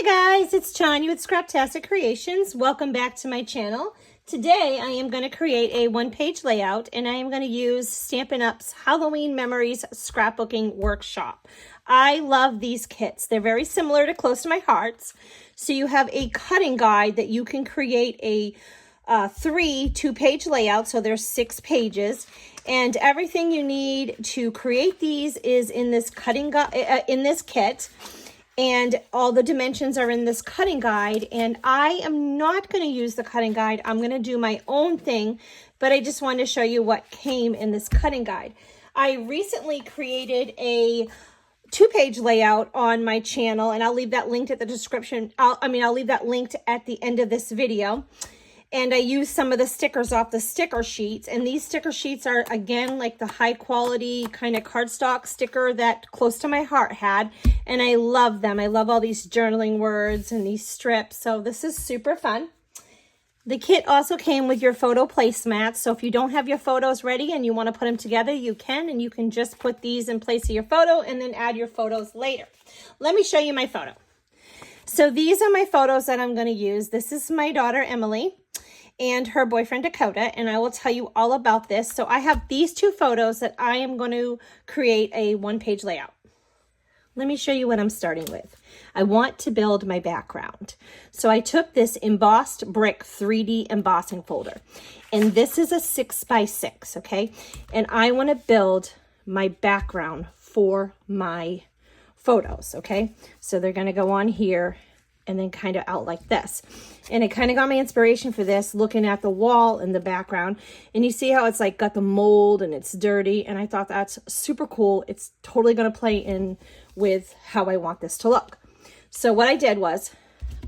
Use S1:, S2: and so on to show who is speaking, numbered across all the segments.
S1: Hi guys, it's Tanya with Scraptastic Creations. Welcome back to my channel. Today I am going to create a one-page layout and I am going to use Stampin' Up's Halloween Memories Scrapbooking Workshop. I love these kits. They're very similar to Close to My Hearts. So you have a cutting guide that you can create a two-page layout, so there's 6 pages, and everything you need to create these is in this in this kit. And all the dimensions are in this cutting guide, and I am not going to use the cutting guide. I'm going to do my own thing, but I just wanted to show you what came in this cutting guide. I recently created a 2-page layout on my channel, and I'll leave that linked at the description. I'll leave that linked at the end of this video. And I used some of the stickers off the sticker sheets. And these sticker sheets are, again, like the high quality kind of cardstock sticker that Close to My Heart had. And I love them. I love all these journaling words and these strips. So this is super fun. The kit also came with your photo placemats. So if you don't have your photos ready and you want to put them together, you can. And you can just put these in place of your photo and then add your photos later. Let me show you my photo. So these are my photos that I'm going to use. This is my daughter, Emily, and her boyfriend Dakota, and I will tell you all about this. So I have these 2 photos that I am going to create a one-page layout. Let me show you what I'm starting with. I want to build my background. So I took this embossed brick 3D embossing folder, and this is a 6x6, okay? And I want to build my background for my photos, okay? So they're going to go on here and then kind of out like this. And it kind of got my inspiration for this looking at the wall in the background. And you see how it's like got the mold and it's dirty. And I thought that's super cool. It's totally going to play in with how I want this to look. So what I did was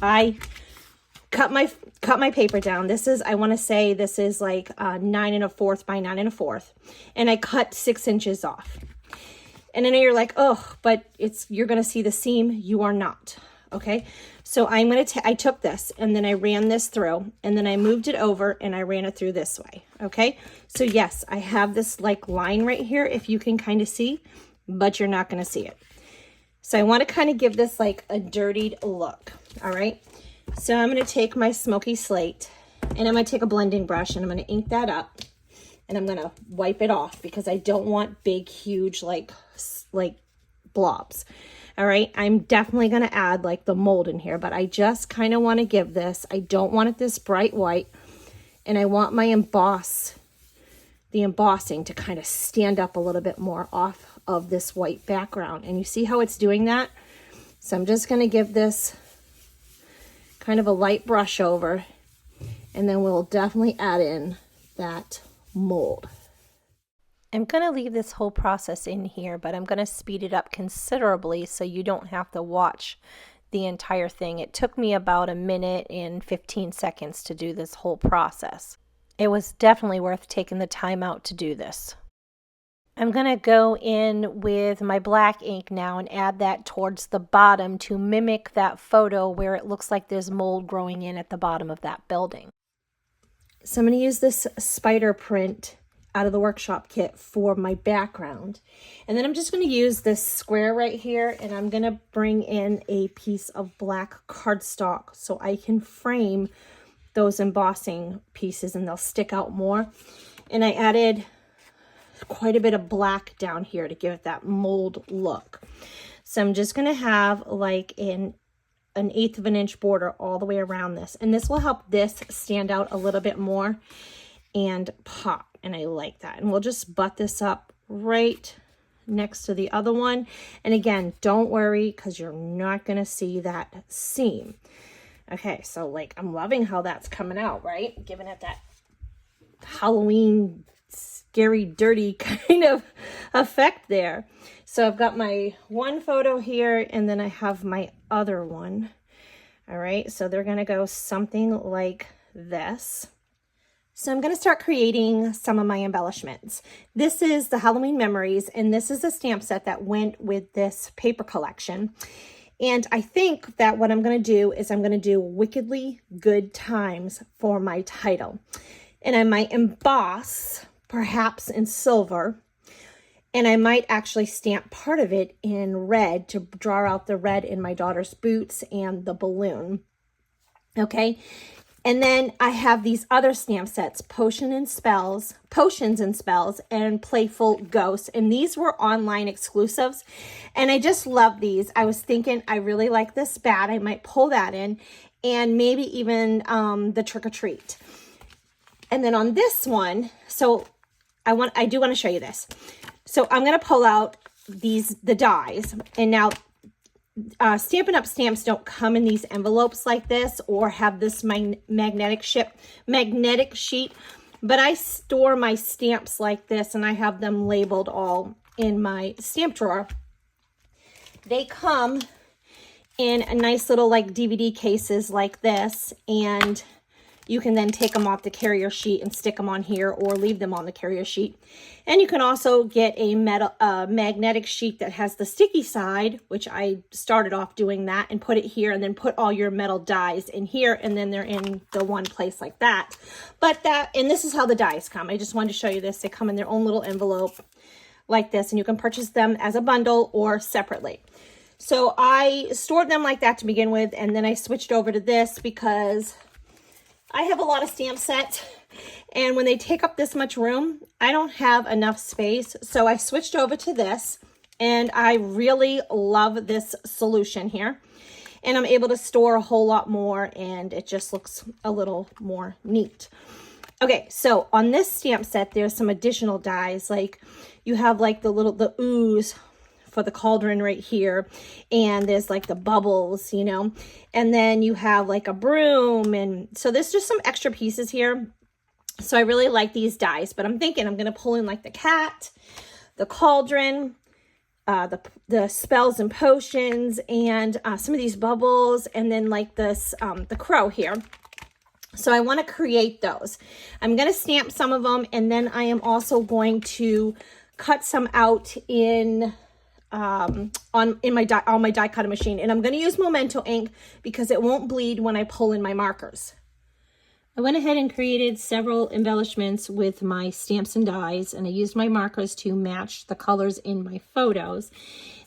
S1: I cut my paper down. This is, I want to say this is like 9 1/4 by 9 1/4. And I cut 6 inches off. And I know you're like, oh, but you're going to see the seam. You are not. Okay, so I took this and then I ran this through and then I moved it over and I ran it through this way. Okay, so yes, I have this like line right here, if you can kind of see, but you're not going to see it. So I want to kind of give this like a dirtied look. All right, so I'm going to take my Smoky Slate and I'm going to take a blending brush and I'm going to ink that up and I'm going to wipe it off because I don't want big, huge like blobs. All right, I'm definitely going to add like the mold in here, but I just kind of want to give this, I don't want it this bright white, and I want my the embossing to kind of stand up a little bit more off of this white background. And you see how it's doing that? So I'm just going to give this kind of a light brush over, and then we'll definitely add in that mold. I'm going to leave this whole process in here, but I'm going to speed it up considerably so you don't have to watch the entire thing. It took me about 1 minute and 15 seconds to do this whole process. It was definitely worth taking the time out to do this. I'm going to go in with my black ink now and add that towards the bottom to mimic that photo where it looks like there's mold growing in at the bottom of that building. So I'm going to use this spider print out of the workshop kit for my background. And then I'm just going to use this square right here and I'm going to bring in a piece of black cardstock so I can frame those embossing pieces and they'll stick out more. And I added quite a bit of black down here to give it that mold look. So I'm just going to have like an 1/8 of an inch border all the way around this. And this will help this stand out a little bit more and pop. And I like that. And we'll just butt this up right next to the other one. And again, don't worry because you're not going to see that seam. Okay, so like I'm loving how that's coming out, right? Giving it that Halloween scary, dirty kind of effect there. So I've got my one photo here and then I have my other one. All right, so they're going to go something like this. So I'm going to start creating some of my embellishments. This is the Halloween Memories, and this is a stamp set that went with this paper collection. And I think that what I'm going to do is I'm going to do Wickedly Good Times for my title. And I might emboss, perhaps in silver, And I might actually stamp part of it in red to draw out the red in my daughter's boots and the balloon. Okay. And then I have these other stamp sets, Potions and Spells, and Playful Ghosts. And these were online exclusives. And I just love these. I was thinking, I really like this bat. I might pull that in. And maybe even the Trick or Treat. And then on this one, so I do want to show you this. So I'm going to pull out the dies. And now Stampin' Up! Stamps don't come in these envelopes like this or have this magnetic sheet, but I store my stamps like this and I have them labeled all in my stamp drawer. They come in a nice little like DVD cases like this, and you can then take them off the carrier sheet and stick them on here or leave them on the carrier sheet. And you can also get a magnetic sheet that has the sticky side, which I started off doing that, and put it here and then put all your metal dies in here, and then they're in the one place like that. And this is how the dies come. I just wanted to show you this. They come in their own little envelope like this, and you can purchase them as a bundle or separately. So I stored them like that to begin with, and then I switched over to this because I have a lot of stamp sets, and when they take up this much room, I don't have enough space. So I switched over to this, and I really love this solution here. And I'm able to store a whole lot more, and it just looks a little more neat. Okay, so on this stamp set, there's some additional dies. Like you have like the ooze for the cauldron right here, and there's like the bubbles, you know, and then you have like a broom, and so there's just some extra pieces here. So I really like these dies, but I'm thinking I'm going to pull in like the cat, the cauldron, the spells and potions, and some of these bubbles, and then like this the crow here. So I want to create those. I'm going to stamp some of them, and then I am also going to cut some out on my die cutting machine, and I'm going to use Memento ink because it won't bleed when I pull in my markers. I went ahead and created several embellishments with my stamps and dies, and I used my markers to match the colors in my photos,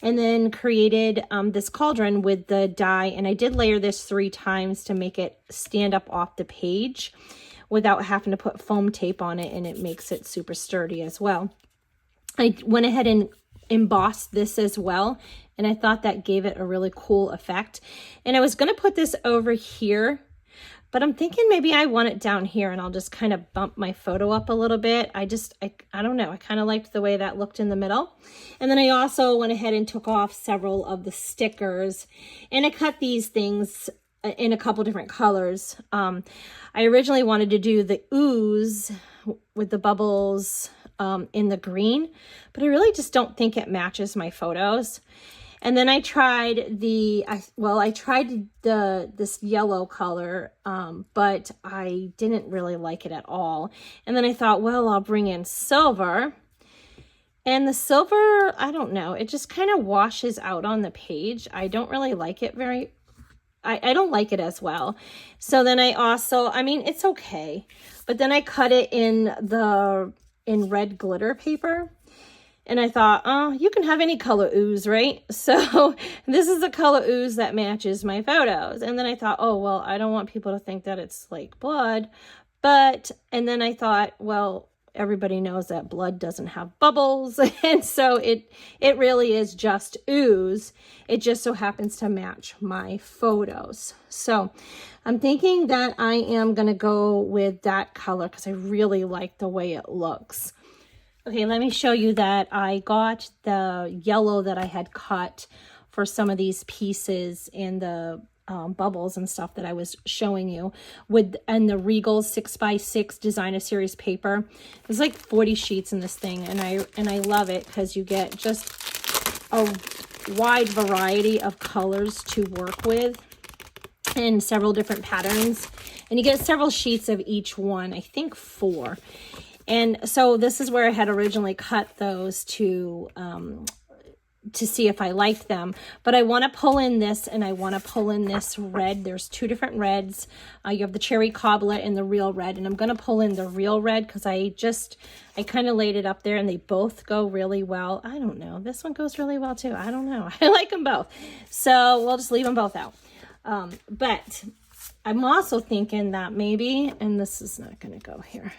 S1: and then created this cauldron with the die, and I did layer this 3 times to make it stand up off the page without having to put foam tape on it, and it makes it super sturdy as well. I went ahead and embossed this as well, and I thought that gave it a really cool effect. And I was going to put this over here, but I'm thinking maybe I want it down here, and I'll just kind of bump my photo up a little bit. I don't know, I kind of liked the way that looked in the middle. And then I also went ahead and took off several of the stickers, and I cut these things in a couple different colors. I originally wanted to do the ooze with the bubbles in the green, but I really just don't think it matches my photos. And then I tried this yellow color, but I didn't really like it at all. And then I thought, well, I'll bring in silver. And the silver, I don't know, it just kind of washes out on the page. I don't really like it I don't like it as well. So then I mean, it's okay. But then I cut it in red glitter paper. And I thought, oh, you can have any color ooze, right? So this is the color ooze that matches my photos. And then I thought, oh, well, I don't want people to think that it's like blood. And then I thought, well, everybody knows that blood doesn't have bubbles. And so it really is just ooze. It just so happens to match my photos. So I'm thinking that I am going to go with that color because I really like the way it looks. Okay, let me show you that I got the yellow that I had cut for some of these pieces and the bubbles and stuff that I was showing you and the Regal 6x6 Designer Series paper. There's like 40 sheets in this thing, and I love it because you get just a wide variety of colors to work with and several different patterns, and you get several sheets of each one, I think 4. And so this is where I had originally cut those to to see if I like them. But I want to pull in this, and I want to pull in this red. There's two different reds. You have the cherry cobbler and the real red, and I'm going to pull in the real red because I kind of laid it up there, and they both go really well. I don't know. This one goes really well too. I don't know. I like them both. So we'll just leave them both out. But I'm also thinking that maybe, and this is not going to go here,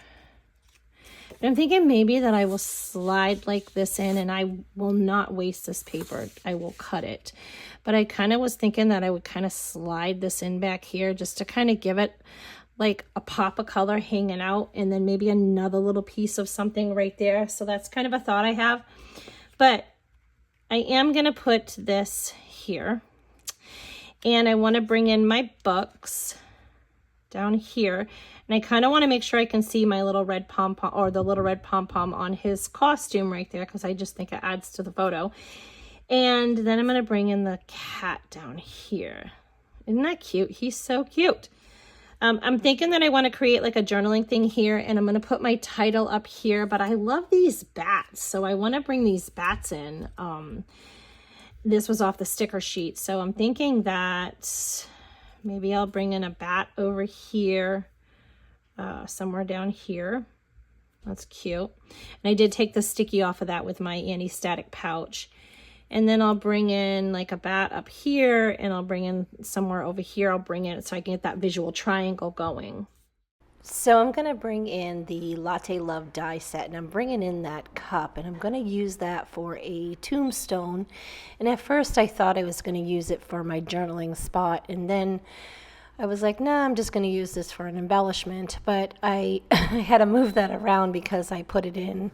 S1: but I'm thinking maybe that I will slide like this in, and I will not waste this paper. I will cut it. But I kind of was thinking that I would kind of slide this in back here just to kind of give it like a pop of color hanging out, and then maybe another little piece of something right there. So that's kind of a thought I have. But I am going to put this here, and I want to bring in my books down here. And I kind of want to make sure I can see my little red pom-pom, or the little red pom-pom on his costume right there, because I just think it adds to the photo. And then I'm going to bring in the cat down here. Isn't that cute? He's so cute. I'm thinking that I want to create like a journaling thing here, and I'm going to put my title up here, but I love these bats, so I want to bring these bats in. This was off the sticker sheet, so I'm thinking that maybe I'll bring in a bat over here. Somewhere down here. That's cute. And I did take the sticky off of that with my anti-static pouch. And then I'll bring in like a bat up here, and I'll bring in somewhere over here. I'll bring in so I can get that visual triangle going. So I'm going to bring in the Latte Love die set, and I'm bringing in that cup, and I'm going to use that for a tombstone. And at first I thought I was going to use it for my journaling spot, and then I was like, nah, I'm just going to use this for an embellishment. But I had to move that around because I put it in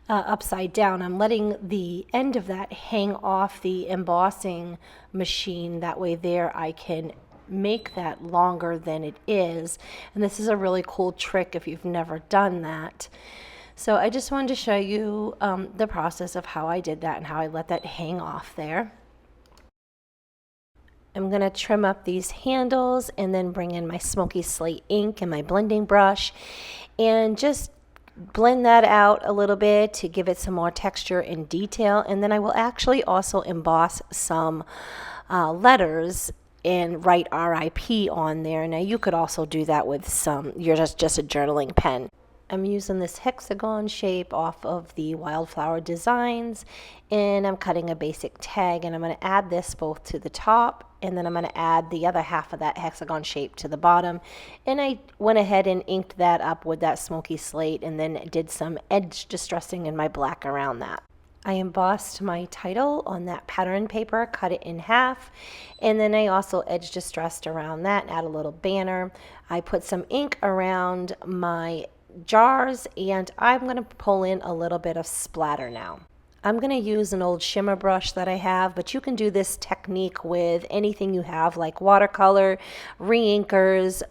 S1: upside down. I'm letting the end of that hang off the embossing machine. That way there I can make that longer than it is. And this is a really cool trick if you've never done that. So I just wanted to show you the process of how I did that and how I let that hang off there. I'm going to trim up these handles and then bring in my Smoky Slate ink and my blending brush and just blend that out a little bit to give it some more texture and detail. And then I will actually also emboss some letters and write RIP on there. Now you could also do that with just a journaling pen. I'm using this hexagon shape off of the Wildflower Designs, and I'm cutting a basic tag, and I'm going to add this both to the top, and then I'm going to add the other half of that hexagon shape to the bottom. And I went ahead and inked that up with that Smoky Slate, and then did some edge distressing in my black around that. I embossed my title on that pattern paper, cut it in half, and then I also edge distressed around that and add a little banner. I put some ink around my jars, and I'm going to pull in a little bit of splatter now. I'm going to use an old shimmer brush that I have, but you can do this technique with anything you have, like watercolor, re-inkers,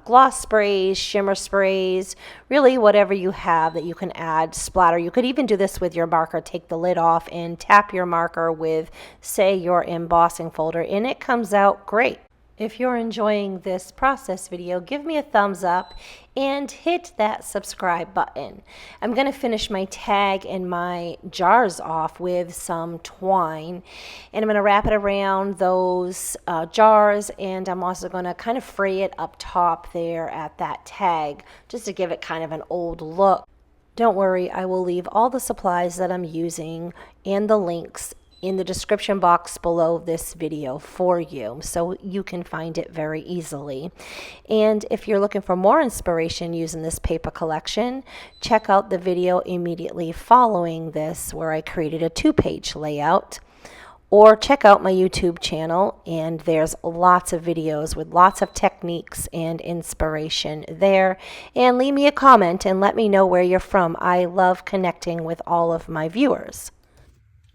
S1: gloss sprays, shimmer sprays, really whatever you have that you can add splatter. You could even do this with your marker. Take the lid off and tap your marker with, say, your embossing folder, and it comes out great. If you're enjoying this process video, give me a thumbs up and hit that subscribe button. I'm going to finish my tag and my jars off with some twine, and I'm going to wrap it around those jars, and I'm also going to kind of fray it up top there at that tag just to give it kind of an old look. Don't worry, I will leave all the supplies that I'm using and the links in the description box below this video for you, so you can find it very easily. And if you're looking for more inspiration using this paper collection, check out the video immediately following this where I created a 2-page layout, or check out my YouTube channel, and there's lots of videos with lots of techniques and inspiration there. And leave me a comment and let me know where you're from. I love connecting with all of my viewers.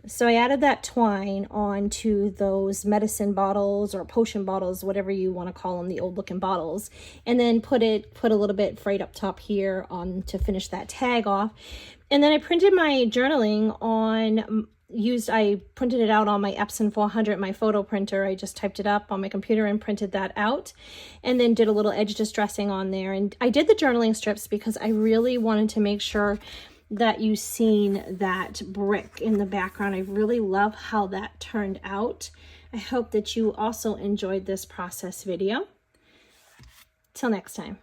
S1: So I added that twine onto those medicine bottles or potion bottles, whatever you want to call them, the old looking bottles, and then put a little bit frayed up top here on to finish that tag off. And then I printed my journaling on, I printed it out on my Epson 400, my photo printer. I just typed it up on my computer and printed that out, and then did a little edge distressing on there. And I did the journaling strips because I really wanted to make sure that you've seen that brick in the background. I really love how that turned out. I hope that you also enjoyed this process video. Till next time.